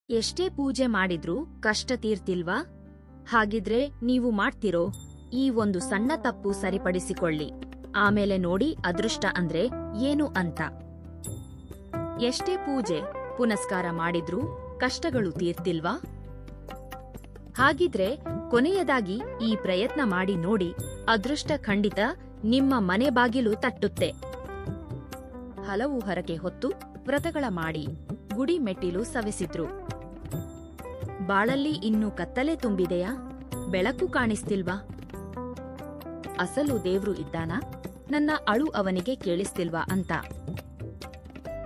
ಎಷ್ಟೇ ಪೂಜೆ ಮಾಡಿದ್ರೂ ಕಷ್ಟ ತೀರ್ತಿಲ್ವಾ? ಹಾಗಿದ್ರೆ ನೀವು ಮಾಡ್ತಿರೋ ಈ ಒಂದು ಸಣ್ಣ ತಪ್ಪು ಸರಿಪಡಿಸಿಕೊಳ್ಳಿ. ಆಮೇಲೆ ನೋಡಿ ಅದೃಷ್ಟ ಅಂದ್ರೆ ಏನು ಅಂತ. ಎಷ್ಟೇ ಪೂಜೆ ಪುನಸ್ಕಾರ ಮಾಡಿದ್ರೂ ಕಷ್ಟಗಳು ತೀರ್ತಿಲ್ವಾ? ಹಾಗಿದ್ರೆ ಕೊನೆಯದಾಗಿ ಈ ಪ್ರಯತ್ನ ಮಾಡಿ ನೋಡಿ, ಅದೃಷ್ಟ ಖಂಡಿತ ನಿಮ್ಮ ಮನೆ ಬಾಗಿಲು ತಟ್ಟುತ್ತೆ. ಹಲವು ಹರಕೆ ಹೊತ್ತು ವ್ರತಗಳ ಮಾಡಿ ಗುಡಿ ಮೆಟ್ಟಿಲು ಸವೆಸಿದ್ರು. ಬಾಳಲ್ಲಿ ಇನ್ನೂ ಕತ್ತಲೆ ತುಂಬಿದೆಯಾ? ಬೆಳಕು ಕಾಣಿಸ್ತಿಲ್ವಾ? ಅಸಲು ದೇವ್ರು ಇದ್ದಾನಾ? ನನ್ನ ಅಳು ಅವನಿಗೆ ಕೇಳಿಸ್ತಿಲ್ವಾ ಅಂತ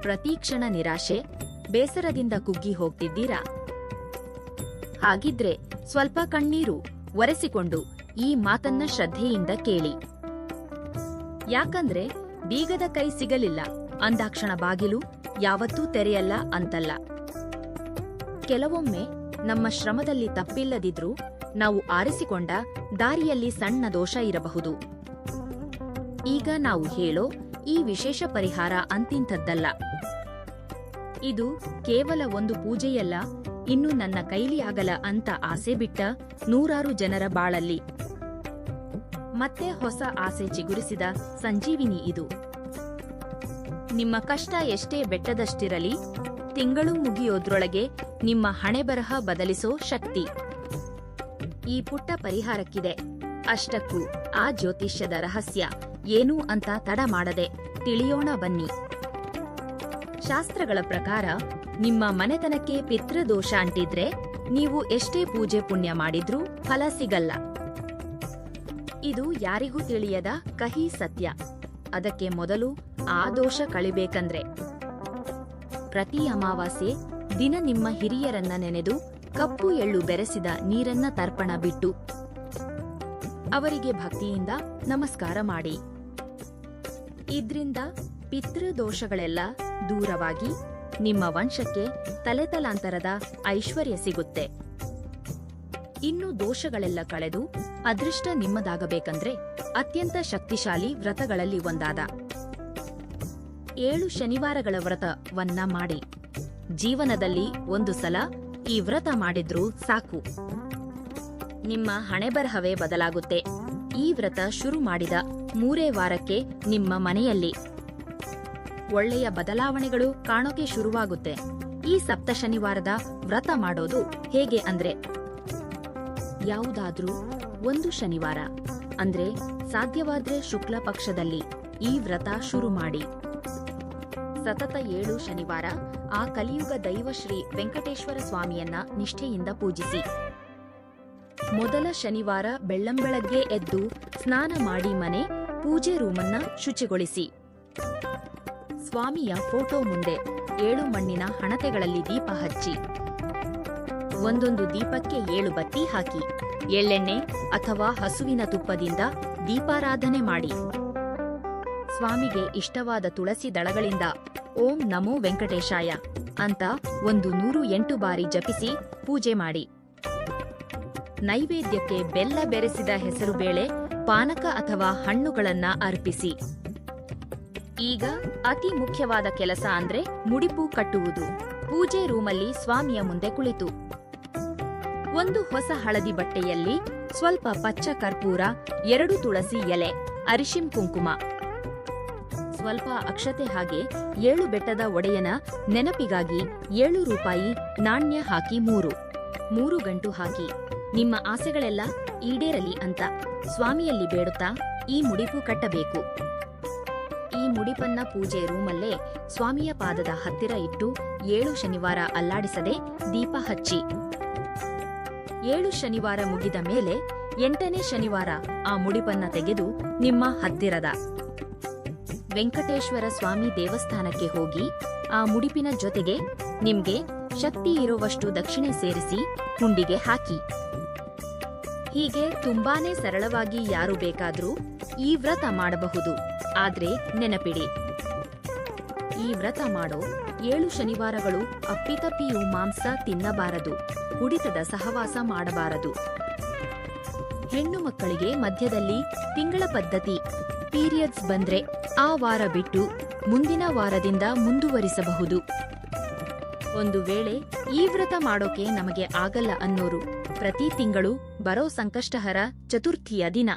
ಪ್ರತಿ ಕ್ಷಣ ನಿರಾಶೆ, ಬೇಸರದಿಂದ ಕುಗ್ಗಿ ಹೋಗ್ತಿದ್ದೀರಾ? ಹಾಗಿದ್ರೆ ಸ್ವಲ್ಪ ಕಣ್ಣೀರು ಒರೆಸಿಕೊಂಡು ಈ ಮಾತನ್ನ ಶ್ರದ್ಧೆಯಿಂದ ಕೇಳಿ. ಯಾಕಂದ್ರೆ ಬೀಗದ ಕೈ ಸಿಗಲಿಲ್ಲ ಅಂದಾಕ್ಷಣ ಬಾಗಿಲು ಯಾವತ್ತೂ ತೆರೆಯಲ್ಲ ಅಂತಲ್ಲ. ಕೆಲವೊಮ್ಮೆ ನಮ್ಮ ಶ್ರಮದಲ್ಲಿ ತಪ್ಪಿಲ್ಲದಿದ್ರೂ ನಾವು ಆರಿಸಿಕೊಂಡ ದಾರಿಯಲ್ಲಿ ಸಣ್ಣ ದೋಷ ಇರಬಹುದು. ಈಗ ನಾವು ಹೇಳೋ ಈ ವಿಶೇಷ ಪರಿಹಾರ ಅಂತಿಂಥದ್ದಲ್ಲ. ಇದು ಕೇವಲ ಒಂದು ಪೂಜೆಯಲ್ಲ, ಇನ್ನು ನನ್ನ ಕೈಲಿ ಆಗಲ್ಲ ಅಂತ ಆಸೆ ಬಿಟ್ಟ ನೂರಾರು ಜನರ ಬಾಳಲ್ಲಿ ಮತ್ತೆ ಹೊಸ ಆಸೆ ಚಿಗುರಿಸಿದ ಸಂಜೀವಿನಿ ಇದು. ನಿಮ್ಮ ಕಷ್ಟ ಎಷ್ಟೇ ಬೆಟ್ಟದಷ್ಟಿರಲಿ, ತಿಂಗಳು ಮುಗಿಯೋದ್ರೊಳಗೆ ನಿಮ್ಮ ಹಣೆಬರಹ ಬದಲಿಸೋ ಶಕ್ತಿ ಈ ಪುಟ್ಟ ಪರಿಹಾರಕ್ಕಿದೆ. ಅಷ್ಟಕ್ಕೂ ಆ ಜ್ಯೋತಿಷ್ಯದ ರಹಸ್ಯ ಏನು ಅಂತ ತಡ ಮಾಡದೆ ತಿಳಿಯೋಣ ಬನ್ನಿ. ಶಾಸ್ತ್ರಗಳ ಪ್ರಕಾರ ನಿಮ್ಮ ಮನೆತನಕ್ಕೆ ಪಿತೃದೋಷ ಅಂಟಿದ್ರೆ ನೀವು ಎಷ್ಟೇ ಪೂಜೆ ಪುಣ್ಯ ಮಾಡಿದ್ರೂ ಫಲ ಸಿಗಲ್ಲ. ಇದು ಯಾರಿಗೂ ತಿಳಿಯದ ಕಹಿ ಸತ್ಯ. ಅದಕ್ಕೆ ಮೊದಲು ಆ ದೋಷ ಕಳಿಬೇಕಂದ್ರೆ ಪ್ರತಿ ಅಮಾವಾಸ್ಯೆ ದಿನ ನಿಮ್ಮ ಹಿರಿಯರನ್ನ ನೆನೆದು ಕಪ್ಪು ಎಳ್ಳು ಬೆರೆಸಿದ ನೀರನ್ನ ತರ್ಪಣ ಬಿಟ್ಟು ಅವರಿಗೆ ಭಕ್ತಿಯಿಂದ ನಮಸ್ಕಾರ ಮಾಡಿ. ಇದ್ರಿಂದ ಪಿತೃದೋಷಗಳೆಲ್ಲ ದೂರವಾಗಿ ನಿಮ್ಮ ವಂಶಕ್ಕೆ ತಲೆತಲಾಂತರದ ಐಶ್ವರ್ಯ ಸಿಗುತ್ತೆ. ಇನ್ನು ದೋಷಗಳೆಲ್ಲ ಕಳೆದು ಅದೃಷ್ಟ ನಿಮ್ಮದಾಗಬೇಕಂದ್ರೆ ಅತ್ಯಂತ ಶಕ್ತಿಶಾಲಿ ವ್ರತಗಳಲ್ಲಿ ಒಂದಾದ 7 ಶನಿವಾರಗಳ ವ್ರತವನ್ನ ಮಾಡಿ. ಜೀವನದಲ್ಲಿ ಒಂದು ಸಲ ಈ ವ್ರತ ಮಾಡಿದ್ರೂ ಸಾಕು, ನಿಮ್ಮ ಹಣೆಬರಹವೇ ಬದಲಾಗುತ್ತೆ. ಈ ವ್ರತ ಶುರು ಮಾಡಿದ 3 ವಾರಕ್ಕೆ ನಿಮ್ಮ ಮನೆಯಲ್ಲಿ ಒಳ್ಳೆಯ ಬದಲಾವಣೆಗಳು ಕಾಣೋಕೆ ಶುರುವಾಗುತ್ತೆ. ಈ ಸಪ್ತ ಶನಿವಾರದ ವ್ರತ ಮಾಡೋದು ಹೇಗೆ ಅಂದ್ರೆ, ಯಾವುದಾದ್ರೂ ಒಂದು ಶನಿವಾರ ಅಂದ್ರೆ ಸಾಧ್ಯವಾದ್ರೆ ಶುಕ್ಲ ಪಕ್ಷದಲ್ಲಿ ಈ ವ್ರತ ಶುರು ಮಾಡಿ. ಸತತ 7 ಶನಿವಾರ ಆ ಕಲಿಯುಗ ದೈವ ಶ್ರೀ ವೆಂಕಟೇಶ್ವರ ಸ್ವಾಮಿಯನ್ನ ನಿಷ್ಠೆಯಿಂದ ಪೂಜಿಸಿ. ಮೊದಲ ಶನಿವಾರ ಬೆಳ್ಳಂಬೆಳಗ್ಗೆ ಎದ್ದು ಸ್ನಾನ ಮಾಡಿ ಮನೆ ಪೂಜೆ ರೂಮನ್ನ ಶುಚಿಗೊಳಿಸಿ. ಸ್ವಾಮಿಯ ಫೋಟೋ ಮುಂದೆ 7 ಮಣ್ಣಿನ ಹಣತೆಗಳಲ್ಲಿ ದೀಪ ಹಚ್ಚಿ. ಒಂದೊಂದು ದೀಪಕ್ಕೆ 7 ಬತ್ತಿ ಹಾಕಿ ಎಳ್ಳೆಣ್ಣೆ ಅಥವಾ ಹಸುವಿನ ತುಪ್ಪದಿಂದ ದೀಪಾರಾಧನೆ ಮಾಡಿ. ಸ್ವಾಮಿಗೆ ಇಷ್ಟವಾದ ತುಳಸಿ ದಳಗಳಿಂದ ಓಂ ನಮೋ ವೆಂಕಟೇಶಾಯ ಅಂತ 108 ಬಾರಿ ಜಪಿಸಿ ಪೂಜೆ ಮಾಡಿ. ನೈವೇದ್ಯಕ್ಕೆ ಬೆಲ್ಲ ಬೆರೆಸಿದ ಹೆಸರುಬೇಳೆ, ಪಾನಕ ಅಥವಾ ಹಣ್ಣುಗಳನ್ನ ಅರ್ಪಿಸಿ. ಈಗ ಅತಿ ಮುಖ್ಯವಾದ ಕೆಲಸ ಅಂದ್ರೆ ಮುಡಿಪು ಕಟ್ಟುವುದು. ಪೂಜೆ ರೂಮಲ್ಲಿ ಸ್ವಾಮಿಯ ಮುಂದೆ ಕುಳಿತು ಒಂದು ಹೊಸ ಹಳದಿ ಬಟ್ಟೆಯಲ್ಲಿ ಸ್ವಲ್ಪ ಪಚ್ಚ ಕರ್ಪೂರ, 2 ತುಳಸಿ ಎಲೆ, ಅರಿಶಿಂ ಕುಂಕುಮ, ಸ್ವಲ್ಪ ಅಕ್ಷತೆ ಹಾಗೆ 7 ಬೆಟ್ಟದ ಒಡೆಯನ ನೆನಪಿಗಾಗಿ 7 ರೂಪಾಯಿ ನಾಣ್ಯ ಹಾಕಿ 3 ಗಂಟು ಹಾಕಿ ನಿಮ್ಮ ಆಸೆಗಳೆಲ್ಲ ಈಡೇರಲಿ ಅಂತ ಸ್ವಾಮಿಯಲ್ಲಿ ಬೇಡುತ್ತಾ ಈ ಮುಡಿಪು ಕಟ್ಟಬೇಕು. ಈ ಮುಡಿಪನ್ನ ಪೂಜೆ ರೂಮಲ್ಲೇ ಸ್ವಾಮಿಯ ಪಾದದ ಹತ್ತಿರ ಇಟ್ಟು 7 ಶನಿವಾರ ಅಲ್ಲಾಡಿಸದೆ ದೀಪ ಹಚ್ಚಿ. 7 ಶನಿವಾರ ಮುಗಿದ ಮೇಲೆ 8ನೇ ಶನಿವಾರ ಆ ಮುಡಿಪನ್ನ ತೆಗೆದು ನಿಮ್ಮ ಹತ್ತಿರದ ವೆಂಕಟೇಶ್ವರ ಸ್ವಾಮಿ ದೇವಸ್ಥಾನಕ್ಕೆ ಹೋಗಿ ಆ ಮುಡಿಪಿನ ಜೊತೆಗೆ ನಿಮ್ಗೆ ಶಕ್ತಿ ಇರುವಷ್ಟು ದಕ್ಷಿಣೆ ಸೇರಿಸಿ ಹುಂಡಿಗೆ ಹಾಕಿ. ಹೀಗೆ ತುಂಬಾನೇ ಸರಳವಾಗಿ ಯಾರು ಬೇಕಾದ್ರೂ ಈ ವ್ರತ ಮಾಡಬಹುದು. ಆದ್ರೆ ನೆನಪಿಡಿ, ಈ ವ್ರತ ಮಾಡೋ 7 ಶನಿವಾರಗಳು ಅಪ್ಪಿತಪ್ಪಿಯೂ ಮಾಂಸ ತಿನ್ನಬಾರದು, ಕುಡಿತದ ಸಹವಾಸ ಮಾಡಬಾರದು. ಹೆಣ್ಣು ಮಕ್ಕಳಿಗೆ ಮಧ್ಯದಲ್ಲಿ ತಿಂಗಳ ಪದ್ಧತಿ ಪೀರಿಯಡ್ಸ್ ಬಂದ್ರೆ ಆ ವಾರ ಬಿಟ್ಟು ಮುಂದಿನ ವಾರದಿಂದ ಮುಂದುವರಿಸಬಹುದು. ಒಂದು ವೇಳೆ ಈ ವ್ರತ ಮಾಡೋಕೆ ನಮಗೆ ಆಗಲ್ಲ ಅನ್ನೋರು ಪ್ರತಿ ತಿಂಗಳು ಬರೋ ಸಂಕಷ್ಟಹರ ಚತುರ್ಥಿಯ ದಿನ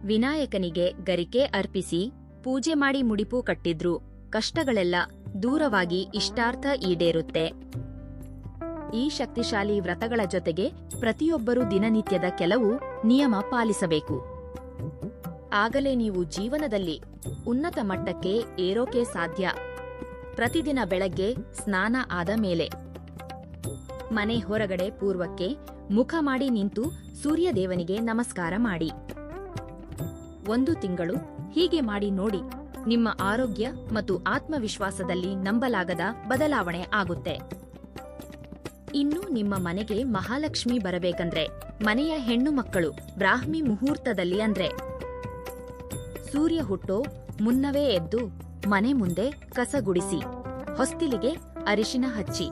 ವಿನಾಯಕನಿಗೆ ಗರಿಕೆ ಅರ್ಪಿಸಿ ಪೂಜೆ ಮಾಡಿ ಮುಡಿಪು ಕಟ್ಟಿದ್ರು ಕಷ್ಟಗಳೆಲ್ಲ ದೂರವಾಗಿ ಇಷ್ಟಾರ್ಥ ಈಡೇರುತ್ತೆ. ಈ ಶಕ್ತಿಶಾಲಿ ವ್ರತಗಳ ಜೊತೆಗೆ ಪ್ರತಿಯೊಬ್ಬರೂ ದಿನನಿತ್ಯದ ಕೆಲವು ನಿಯಮ ಪಾಲಿಸಬೇಕು. ಆಗಲೇ ನೀವು ಜೀವನದಲ್ಲಿ ಉನ್ನತ ಮಟ್ಟಕ್ಕೆ ಏರೋಕೆ ಸಾಧ್ಯ. ಪ್ರತಿದಿನ ಬೆಳಗ್ಗೆ ಸ್ನಾನ ಆದ ಮೇಲೆ ಮನೆ ಹೊರಗಡೆ ಪೂರ್ವಕ್ಕೆ ಮುಖ ಮಾಡಿ ನಿಂತು ಸೂರ್ಯದೇವನಿಗೆ ನಮಸ್ಕಾರ ಮಾಡಿ. 1 ತಿಂಗಳು ಹೀಗೆ ಮಾಡಿ ನೋಡಿ, ನಿಮ್ಮ ಆರೋಗ್ಯ ಮತ್ತು ಆತ್ಮವಿಶ್ವಾಸದಲ್ಲಿ ನಂಬಲಾಗದ ಬದಲಾವಣೆ ಆಗುತ್ತೆ. ಇನ್ನು ನಿಮ್ಮ ಮನೆಗೆ ಮಹಾಲಕ್ಷ್ಮಿ ಬರಬೇಕಂದ್ರೆ ಮನೆಯ ಹೆಣ್ಣು ಮಕ್ಕಳು ಬ್ರಾಹ್ಮಿ ಮುಹೂರ್ತದಲ್ಲಿ ಅಂದ್ರೆ ಸೂರ್ಯ ಹುಟ್ಟೋ ಮುನ್ನವೇ ಎದ್ದು ಮನೆ ಮುಂದೆ ಕಸ ಗುಡಿಸಿ ಹೊಸ್ತಿಲಿಗೆ ಅರಿಶಿನ ಹಚ್ಚಿ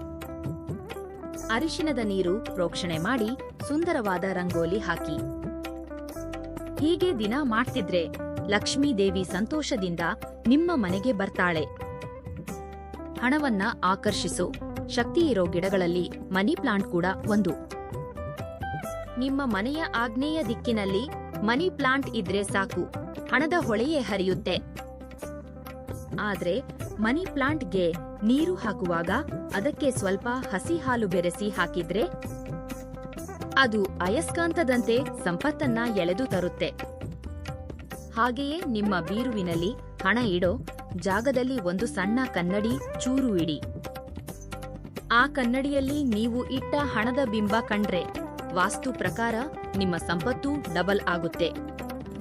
ಅರಿಶಿನದ ನೀರು ಪ್ರೋಕ್ಷಣೆ ಮಾಡಿ ಸುಂದರವಾದ ರಂಗೋಲಿ ಹಾಕಿ. ಹೀಗೆ ದಿನ ಮಾಡ್ತಿದ್ರೆ ಲಕ್ಷ್ಮೀದೇವಿ ಸಂತೋಷದಿಂದ ನಿಮ್ಮ ಮನೆಗೆ ಬರ್ತಾಳೆ. ಹಣವನ್ನ ಆಕರ್ಷಿಸೋ ಶಕ್ತಿ ಇರೋ ಗಿಡಗಳಲ್ಲಿ ಮನಿ ಪ್ಲಾಂಟ್ ಕೂಡ ಒಂದು. ನಿಮ್ಮ ಮನೆಯ ಆಗ್ನೇಯ ದಿಕ್ಕಿನಲ್ಲಿ ಮನಿ ಪ್ಲಾಂಟ್ ಇದ್ರೆ ಸಾಕು, ಹಣದ ಹೊಳೆಯೇ ಹರಿಯುತ್ತೆ. ಆದ್ರೆ ಮನಿ ಪ್ಲಾಂಟ್ಗೆ ನೀರು ಹಾಕುವಾಗ ಅದಕ್ಕೆ ಸ್ವಲ್ಪ ಹಸಿ ಹಾಲು ಬೆರೆಸಿ ಹಾಕಿದ್ರೆ ಅದು ಅಯಸ್ಕಾಂತದಂತೆ ಸಂಪತ್ತನ್ನ ಎಳೆದು ತರುತ್ತೆ. ಹಾಗೆಯೇ ನಿಮ್ಮ ಬೀರುವಿನಲ್ಲಿ ಹಣ ಇಡೋ ಜಾಗದಲ್ಲಿ ಒಂದು ಸಣ್ಣ ಕನ್ನಡಿ ಚೂರು ಇಡಿ. ಆ ಕನ್ನಡಿಯಲ್ಲಿ ನೀವು ಇಟ್ಟ ಹಣದ ಬಿಂಬ ಕಂಡ್ರೆ ವಾಸ್ತು ಪ್ರಕಾರ ನಿಮ್ಮ ಸಂಪತ್ತು ಡಬಲ್ ಆಗುತ್ತೆ.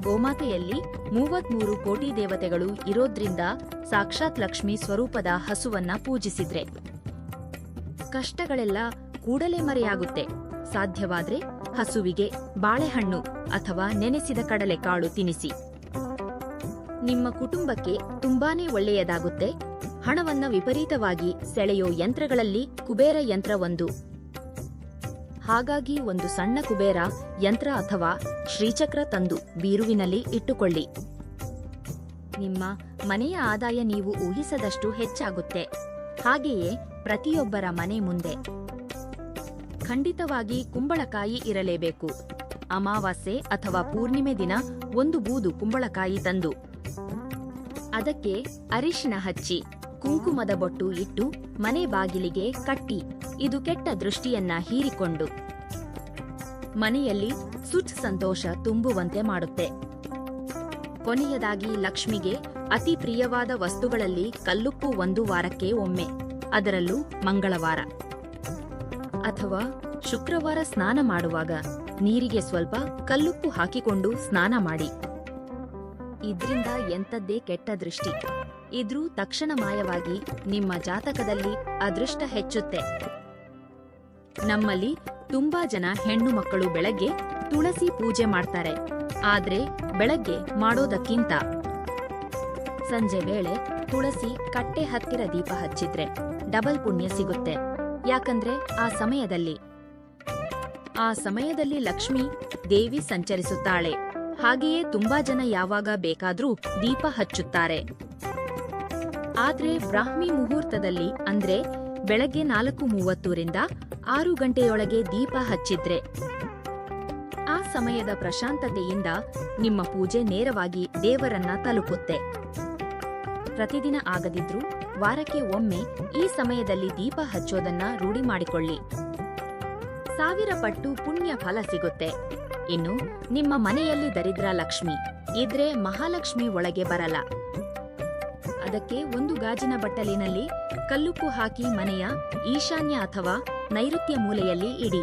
ಗೋಮಾತೆಯಲ್ಲಿ 33 ಕೋಟಿ ದೇವತೆಗಳು ಇರೋದ್ರಿಂದ ಸಾಕ್ಷಾತ್ ಲಕ್ಷ್ಮಿ ಸ್ವರೂಪದ ಹಸುವನ್ನ ಪೂಜಿಸಿದ್ರೆ ಕಷ್ಟಗಳೆಲ್ಲ ಕೂಡಲೇ ಮರೆಯಾಗುತ್ತೆ. ಸಾಧ್ಯವಾದ್ರೆ ಹಸುವಿಗೆ ಬಾಳೆಹಣ್ಣು ಅಥವಾ ನೆನೆಸಿದ ಕಡಲೆಕಾಳು ತಿನ್ನಿಸಿ. ನಿಮ್ಮ ಕುಟುಂಬಕ್ಕೆ ತುಂಬಾನೇ ಒಳ್ಳೆಯದಾಗುತ್ತೆ. ಹಣವನ್ನ ವಿಪರೀತವಾಗಿ ಸೆಳೆಯೋ ಯಂತ್ರಗಳಲ್ಲಿ ಕುಬೇರ ಯಂತ್ರ ಒಂದು. ಹಾಗಾಗಿ ಒಂದು ಸಣ್ಣ ಕುಬೇರ ಯಂತ್ರ ಅಥವಾ ಶ್ರೀಚಕ್ರ ತಂದು ಬೀರುವಿನಲ್ಲಿ ಇಟ್ಟುಕೊಳ್ಳಿ. ನಿಮ್ಮ ಮನೆಯ ಆದಾಯ ನೀವು ಊಹಿಸದಷ್ಟು ಹೆಚ್ಚಾಗುತ್ತೆ. ಹಾಗೆಯೇ ಪ್ರತಿಯೊಬ್ಬರ ಮನೆ ಮುಂದೆ ಖಂಡಿತವಾಗಿ ಕುಂಬಳಕಾಯಿ ಇರಲೇಬೇಕು. ಅಮಾವಾಸ್ಯೆ ಅಥವಾ ಪೂರ್ಣಿಮೆ ದಿನ ಒಂದು ಬೂದು ಕುಂಬಳಕಾಯಿ ತಂದು ಅದಕ್ಕೆ ಅರಿಶಿನ ಹಚ್ಚಿ ಕುಂಕುಮದ ಬೊಟ್ಟು ಇಟ್ಟು ಮನೆ ಬಾಗಿಲಿಗೆ ಕಟ್ಟಿ. ಇದು ಕೆಟ್ಟ ದೃಷ್ಟಿಯನ್ನ ಹೀರಿಕೊಂಡು ಮನೆಯಲ್ಲಿ ಸುಖ ಸಂತೋಷ ತುಂಬುವಂತೆ ಮಾಡುತ್ತೆ. ಕೊನೆಯದಾಗಿ ಲಕ್ಷ್ಮಿಗೆ ಅತಿ ಪ್ರಿಯವಾದ ವಸ್ತುಗಳಲ್ಲಿ ಕಲ್ಲುಪ್ಪು 1 ವಾರಕ್ಕೆ ಒಮ್ಮೆ, ಅದರಲ್ಲೂ ಮಂಗಳವಾರ ಅಥವಾ ಶುಕ್ರವಾರ ಸ್ನಾನ ಮಾಡುವಾಗ ನೀರಿಗೆ ಸ್ವಲ್ಪ ಕಲ್ಲುಪ್ಪು ಹಾಕಿಕೊಂಡು ಸ್ನಾನ ಮಾಡಿ. ಇದ್ರಿಂದ ಎಂಥದ್ದೇ ಕೆಟ್ಟ ದೃಷ್ಟಿ ಇದ್ರೂ ತಕ್ಷಣ ಮಾಯವಾಗಿ ನಿಮ್ಮ ಜಾತಕದಲ್ಲಿ ಅದೃಷ್ಟ ಹೆಚ್ಚುತ್ತೆ. ನಮ್ಮಲ್ಲಿ ತುಂಬಾ ಜನ ಹೆಣ್ಣು ಮಕ್ಕಳು ಬೆಳಗ್ಗೆ ತುಳಸಿ ಪೂಜೆ ಮಾಡ್ತಾರೆ. ಆದ್ರೆ ಬೆಳಗ್ಗೆ ಮಾಡೋದಕ್ಕಿಂತ ಸಂಜೆ ವೇಳೆ ತುಳಸಿ ಕಟ್ಟೆ ಹತ್ತಿರ ದೀಪ ಹಚ್ಚಿದ್ರೆ ಡಬಲ್ ಪುಣ್ಯ ಸಿಗುತ್ತೆ. ಯಾಕಂದ್ರೆ ಆ ಸಮಯದಲ್ಲಿ ಲಕ್ಷ್ಮೀ ದೇವಿ ಸಂಚರಿಸುತ್ತಾಳೆ. ಹಾಗೆಯೇ ತುಂಬಾ ಜನ ಯಾವಾಗ ಬೇಕಾದ್ರೂ ದೀಪ ಹಚ್ಚುತ್ತಾರೆ. ಆದ್ರೆ ಬ್ರಾಹ್ಮಿ ಮುಹೂರ್ತದಲ್ಲಿ ಅಂದ್ರೆ ಬೆಳಗ್ಗೆ 4:30 ರಿಂದ 6 ಗಂಟೆಯೊಳಗೆ ದೀಪ ಹಚ್ಚಿದ್ರೆ ಆ ಸಮಯದ ಪ್ರಶಾಂತತೆಯಿಂದ ನಿಮ್ಮ ಪೂಜೆ ನೇರವಾಗಿ ದೇವರನ್ನ ತಲುಪುತ್ತೆ. ಪ್ರತಿದಿನ ಆಗದಿದ್ರೂ ವಾರಕ್ಕೆ ಒಮ್ಮೆ ಈ ಸಮಯದಲ್ಲಿ ದೀಪ ಹಚ್ಚೋದನ್ನ ರೂಢಿ ಮಾಡಿಕೊಳ್ಳಿ. 1000 ಪಟ್ಟು ಪುಣ್ಯ ಫಲ ಸಿಗುತ್ತೆ. ಇನ್ನು ನಿಮ್ಮ ಮನೆಯಲ್ಲಿ ದರಿದ್ರ ಲಕ್ಷ್ಮಿ ಇದ್ರೆ ಮಹಾಲಕ್ಷ್ಮಿ ಒಳಗೆ ಬರಲ್ಲ. ಅದಕ್ಕೆ ಒಂದು ಗಾಜಿನ ಬಟ್ಟಲಿನಲ್ಲಿ ಕಲ್ಲುಪ್ಪು ಹಾಕಿ ಮನೆಯ ಈಶಾನ್ಯ ಅಥವಾ ನೈಋತ್ಯ ಮೂಲೆಯಲ್ಲಿ ಇಡಿ.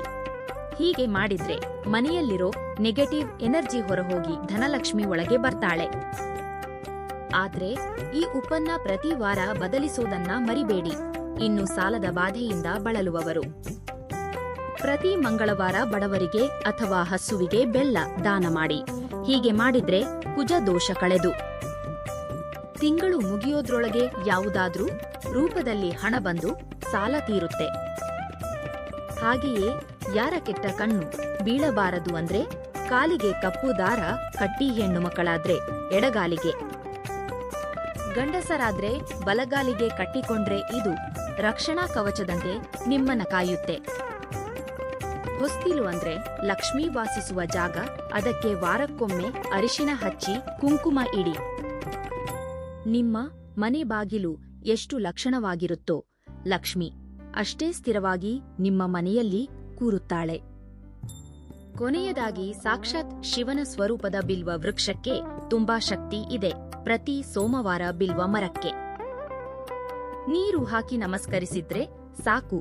ಹೀಗೆ ಮಾಡಿದ್ರೆ ಮನೆಯಲ್ಲಿರೋ ನೆಗೆಟಿವ್ ಎನರ್ಜಿ ಹೊರಹೋಗಿ ಧನಲಕ್ಷ್ಮಿ ಒಳಗೆ ಬರ್ತಾಳೆ. ಆದ್ರೆ ಈ ಉಪ್ಪನ್ನ ಪ್ರತಿ ವಾರ ಬದಲಿಸೋದನ್ನ ಮರಿಬೇಡಿ. ಇನ್ನು ಸಾಲದ ಬಾಧೆಯಿಂದ ಬಳಲುವವರು ಪ್ರತಿ ಮಂಗಳವಾರ ಬಡವರಿಗೆ ಅಥವಾ ಹಸುವಿಗೆ ಬೆಲ್ಲ ದಾನ ಮಾಡಿ. ಹೀಗೆ ಮಾಡಿದ್ರೆ ಕುಜ ದೋಷ ಕಳೆದು ತಿಂಗಳು ಮುಗಿಯೋದ್ರೊಳಗೆ ಯಾವುದಾದ್ರೂ ರೂಪದಲ್ಲಿ ಹಣ ಬಂದು ಸಾಲ ತೀರುತ್ತೆ. ಹಾಗೆಯೇ ಯಾರ ಕೆಟ್ಟ ಕಣ್ಣು ಬೀಳಬಾರದು ಅಂದ್ರೆ ಕಾಲಿಗೆ ಕಪ್ಪು ದಾರ ಕಟ್ಟಿ. ಹೆಣ್ಣು ಮಕ್ಕಳಾದ್ರೆ ಎಡಗಾಲಿಗೆ, ಗಂಡಸರಾದ್ರೆ ಬಲಗಾಲಿಗೆ ಕಟ್ಟಿಕೊಂಡ್ರೆ ಇದು ರಕ್ಷಣಾ ಕವಚದಂತೆ ನಿಮ್ಮನ್ನ ಕಾಯುತ್ತೆ. ಹೊಸ್ತಿಲು ಅಂದ್ರೆ ಲಕ್ಷ್ಮೀ ವಾಸಿಸುವ ಜಾಗ. ಅದಕ್ಕೆ ವಾರಕ್ಕೊಮ್ಮೆ ಅರಿಶಿನ ಹಚ್ಚಿ ಕುಂಕುಮ ಇಡಿ. ನಿಮ್ಮ ಮನೆ ಬಾಗಿಲು ಎಷ್ಟು ಲಕ್ಷಣವಾಗಿರುತ್ತೋ ಲಕ್ಷ್ಮಿ ಅಷ್ಟೇ ಸ್ಥಿರವಾಗಿ ನಿಮ್ಮ ಮನೆಯಲ್ಲಿ ಕೂರುತ್ತಾಳೆ. ಕೊನೆಯದಾಗಿ ಸಾಕ್ಷಾತ್ ಶಿವನ ಸ್ವರೂಪದ ಬಿಲ್ವ ವೃಕ್ಷಕ್ಕೆ ತುಂಬಾ ಶಕ್ತಿ ಇದೆ. ಪ್ರತಿ ಸೋಮವಾರ ಬಿಲ್ವ ಮರಕ್ಕೆ ನೀರು ಹಾಕಿ ನಮಸ್ಕರಿಸಿದ್ರೆ ಸಾಕು.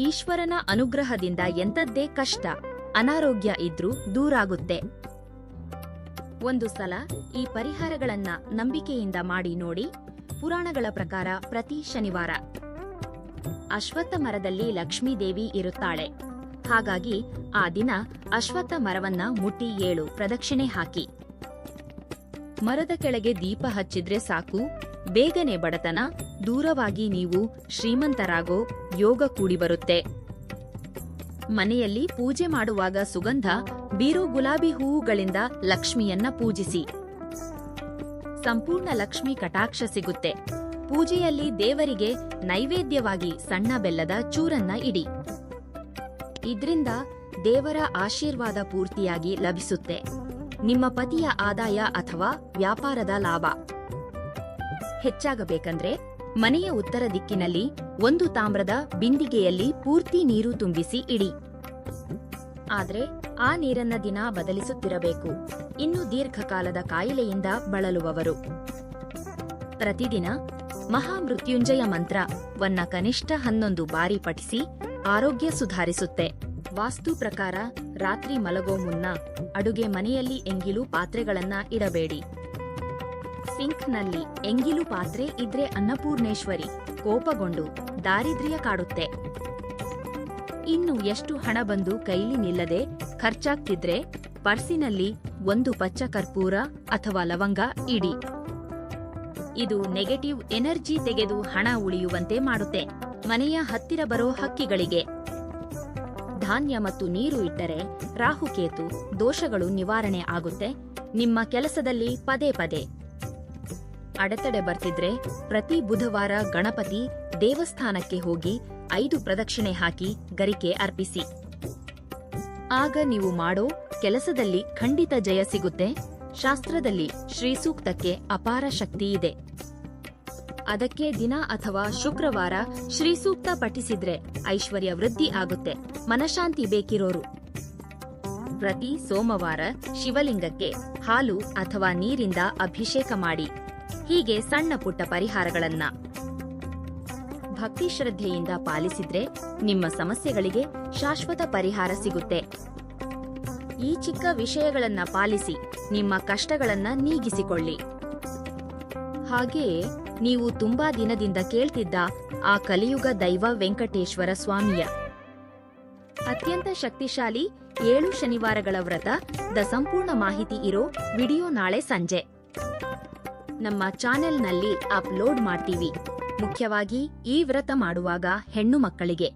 ಈಶ್ವರನ ಅನುಗ್ರಹದಿಂದ ಎಂಥದ್ದೇ ಕಷ್ಟ ಅನಾರೋಗ್ಯ ಇದ್ರೂ ದೂರಾಗುತ್ತೆ. ಒಂದು ಸಲ ಈ ಪರಿಹಾರಗಳನ್ನ ನಂಬಿಕೆಯಿಂದ ಮಾಡಿ ನೋಡಿ. ಪುರಾಣಗಳ ಪ್ರಕಾರ ಪ್ರತಿ ಶನಿವಾರ ಅಶ್ವತ್ಥ ಮರದಲ್ಲಿ ಲಕ್ಷ್ಮೀದೇವಿ ಇರುತ್ತಾಳೆ. ಹಾಗಾಗಿ ಆ ದಿನ ಅಶ್ವತ್ಥ ಮರವನ್ನ ಮುಟ್ಟಿ 7 ಪ್ರದಕ್ಷಿಣೆ ಹಾಕಿ. ಮರದ ಕೆಳಗೆ ದೀಪ ಹಚ್ಚಿದ್ರೆ ಸಾಕು. ಬೇಗನೆ ಬಡತನ ದೂರವಾಗಿ ನೀವು ಶ್ರೀಮಂತರಾಗೋ ಯೋಗ ಕೂಡಿ ಬರುತ್ತೆ. ಮನೆಯಲ್ಲಿ ಪೂಜೆ ಮಾಡುವಾಗ ಸುಗಂಧ ಬೀರೋ ಗುಲಾಬಿ ಹೂವುಗಳಿಂದ ಲಕ್ಷ್ಮಿಯನ್ನ ಪೂಜಿಸಿ. ಸಂಪೂರ್ಣ ಲಕ್ಷ್ಮಿ ಕಟಾಕ್ಷ ಸಿಗುತ್ತೆ. ಪೂಜೆಯಲ್ಲಿ ದೇವರಿಗೆ ನೈವೇದ್ಯವಾಗಿ ಸಣ್ಣ ಬೆಲ್ಲದ ಚೂರನ್ನ ಇಡಿ. ಇದ್ರಿಂದ ದೇವರ ಆಶೀರ್ವಾದ ಪೂರ್ತಿಯಾಗಿ ಲಭಿಸುತ್ತೆ. ನಿಮ್ಮ ಪತಿಯ ಆದಾಯ ಅಥವಾ ವ್ಯಾಪಾರದ ಲಾಭ ಹೆಚ್ಚಾಗಬೇಕಂದ್ರೆ ಮನೆಯ ಉತ್ತರ ದಿಕ್ಕಿನಲ್ಲಿ 1 ತಾಮ್ರದ ಬಿಂದಿಗೆಯಲ್ಲಿ ಪೂರ್ತಿ ನೀರು ತುಂಬಿಸಿ ಇಡಿ. ಆದ್ರೆ ಆ ನೀರನ್ನ ದಿನ ಬದಲಿಸುತ್ತಿರಬೇಕು. ಇನ್ನು ದೀರ್ಘಕಾಲದ ಕಾಯಿಲೆಯಿಂದ ಬಳಲುವವರು ಪ್ರತಿದಿನ ಮಹಾಮೃತ್ಯುಂಜಯ ಮಂತ್ರವನ್ನ ಕನಿಷ್ಠ 11 ಬಾರಿ ಪಠಿಸಿ ಆರೋಗ್ಯ ಸುಧಾರಿಸುತ್ತೆ. ವಾಸ್ತು ಪ್ರಕಾರ ರಾತ್ರಿ ಮಲಗೋ ಮುನ್ನ ಅಡುಗೆ ಮನೆಯಲ್ಲಿ ಎಂಗಿಲು ಪಾತ್ರೆಗಳನ್ನ ಇಡಬೇಡಿ. ಸಿಂಕ್ನಲ್ಲಿ ಎಂಗಿಲು ಪಾತ್ರೆ ಇದ್ರೆ ಅನ್ನಪೂರ್ಣೇಶ್ವರಿ ಕೋಪಗೊಂಡು ದಾರಿದ್ರ್ಯ ಕಾಡುತ್ತೆ. ಇನ್ನು ಎಷ್ಟು ಹಣ ಬಂದು ಕೈಲಿ ನಿಲ್ಲದೆ ಖರ್ಚಾಗ್ತಿದ್ರೆ ಪರ್ಸಿನಲ್ಲಿ 1 ಪಚ್ಚ ಕರ್ಪೂರ ಅಥವಾ ಲವಂಗ ಇಡಿ. ಇದು ನೆಗೆಟಿವ್ ಎನರ್ಜಿ ತೆಗೆದು ಹಣ ಉಳಿಯುವಂತೆ ಮಾಡುತ್ತೆ. ಮನೆಯ ಹತ್ತಿರ ಬರೋ ಹಕ್ಕಿಗಳಿಗೆ ಧಾನ್ಯ ಮತ್ತು ನೀರು ಇಟ್ಟರೆ ರಾಹುಕೇತು ದೋಷಗಳು ನಿವಾರಣೆ ಆಗುತ್ತೆ. ನಿಮ್ಮ ಕೆಲಸದಲ್ಲಿ ಪದೇ ಪದೇ ಅಡೆತಡೆ ಬರ್ತಿದ್ರೆ ಪ್ರತಿ ಬುಧವಾರ ಗಣಪತಿ ದೇವಸ್ಥಾನಕ್ಕೆ ಹೋಗಿ 5 ಪ್ರದಕ್ಷಿಣೆ ಹಾಕಿ ಗರಿಕೆ ಅರ್ಪಿಸಿ. ಆಗ ನೀವು ಮಾಡೋ ಕೆಲಸದಲ್ಲಿ ಖಂಡಿತ ಜಯ ಸಿಗುತ್ತೆ. ಶಾಸ್ತ್ರದಲ್ಲಿ ಶ್ರೀಸೂಕ್ತಕ್ಕೆ ಅಪಾರ ಶಕ್ತಿ ಇದೆ. ಅದಕ್ಕೆ ದಿನ ಅಥವಾ ಶುಕ್ರವಾರ ಶ್ರೀಸೂಕ್ತ ಪಠಿಸಿದ್ರೆ ಐಶ್ವರ್ಯ ವೃದ್ಧಿ ಆಗುತ್ತೆ. ಮನಶಾಂತಿ ಬೇಕಿರೋರು ಪ್ರತಿ ಸೋಮವಾರ ಶಿವಲಿಂಗಕ್ಕೆ ಹಾಲು ಅಥವಾ ನೀರಿಂದ ಅಭಿಷೇಕ ಮಾಡಿ. ಹೀಗೆ ಸಣ್ಣ ಪುಟ್ಟ ಪರಿಹಾರಗಳನ್ನ ಭಕ್ತಿ ಶ್ರದ್ಧೆಯಿಂದ ಪಾಲಿಸಿದ್ರೆ ನಿಮ್ಮ ಸಮಸ್ಯೆಗಳಿಗೆ ಶಾಶ್ವತ ಪರಿಹಾರ ಸಿಗುತ್ತೆ. ಈ ಚಿಕ್ಕ ವಿಷಯಗಳನ್ನ ಪಾಲಿಸಿ ನಿಮ್ಮ ಕಷ್ಟಗಳನ್ನ ನೀಗಿಸಿಕೊಳ್ಳಿ. ಹಾಗೆಯೇ ನೀವು ತುಂಬಾ ದಿನದಿಂದ ಕೇಳ್ತಿದ್ದ ಆ ಕಲಿಯುಗ ದೈವ ವೆಂಕಟೇಶ್ವರ ಸ್ವಾಮಿಯ ಅತ್ಯಂತ ಶಕ್ತಿಶಾಲಿ 7 ಶನಿವಾರಗಳ ವ್ರತದ ಸಂಪೂರ್ಣ ಮಾಹಿತಿ ಇರೋ ವಿಡಿಯೋ ನಾಳೆ ಸಂಜೆ ನಮ್ಮ ಚಾನೆಲ್ನಲ್ಲಿ ಅಪ್ಲೋಡ್ ಮಾಡ್ತೀವಿ. ಮುಖ್ಯವಾಗಿ ಈ ವ್ರತ ಮಾಡುವಾಗ ಹೆಣ್ಣು ಮಕ್ಕಳಿಗೆ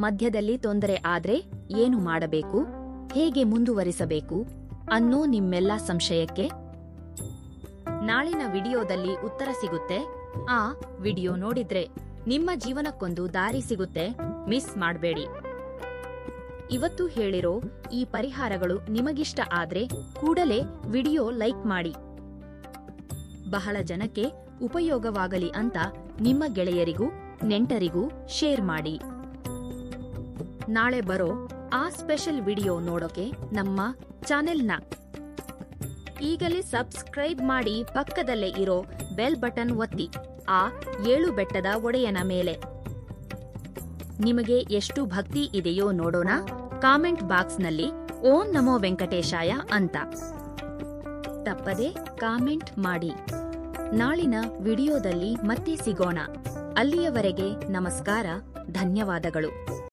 ಮಧ್ಯದಲ್ಲಿ ತೊಂದರೆ ಆದ್ರೆ ಏನು ಮಾಡಬೇಕು, ಹೇಗೆ ಮುಂದುವರಿಸಬೇಕು ಅನ್ನೋ ನಿಮ್ಮೆಲ್ಲ ಸಂಶಯಕ್ಕೆ ನಾಳಿನ ವಿಡಿಯೋದಲ್ಲಿ ಉತ್ತರ ಸಿಗುತ್ತೆ. ಆ ವಿಡಿಯೋ ನೋಡಿದ್ರೆ ನಿಮ್ಮ ಜೀವನಕ್ಕೊಂದು ದಾರಿ ಸಿಗುತ್ತೆ. ಮಿಸ್ ಮಾಡಬೇಡಿ. ಇವತ್ತು ಹೇಳಿರೋ ಈ ಪರಿಹಾರಗಳು ನಿಮಗಿಷ್ಟ ಆದ್ರೆ ಕೂಡಲೇ ವಿಡಿಯೋ ಲೈಕ್ ಮಾಡಿ. ಬಹಳ ಜನಕ್ಕೆ ಉಪಯೋಗವಾಗಲಿ ಅಂತ ನಿಮ್ಮ ಗೆಳೆಯರಿಗೂ ನೆಂಟರಿಗೂ ಶೇರ್ ಮಾಡಿ. ನಾಳೆ ಬರೋ ಆ ಸ್ಪೆಷಲ್ ವಿಡಿಯೋ ನೋಡೋಕೆ ನಮ್ಮ ಚಾನೆಲ್ನ ಈಗಲೇ ಸಬ್ಸ್ಕ್ರೈಬ್ ಮಾಡಿ. ಪಕ್ಕದಲ್ಲೇ ಇರೋ ಬೆಲ್ ಬಟನ್ ಒತ್ತಿ. ಆ 7 ಬೆಟ್ಟದ ಒಡೆಯನ ಮೇಲೆ ನಿಮಗೆ ಎಷ್ಟು ಭಕ್ತಿ ಇದೆಯೋ ನೋಡೋಣ. ಕಾಮೆಂಟ್ ಬಾಕ್ಸ್ನಲ್ಲಿ ಓಂ ನಮೋ ವೆಂಕಟೇಶಾಯ ಅಂತ ತಪ್ಪದೆ ಕಾಮೆಂಟ್ ಮಾಡಿ. ನಾಳಿನ ವಿಡಿಯೋದಲ್ಲಿ ಮತ್ತೆ ಸಿಗೋಣ. ಅಲ್ಲಿಯವರೆಗೆ ನಮಸ್ಕಾರ, ಧನ್ಯವಾದಗಳು.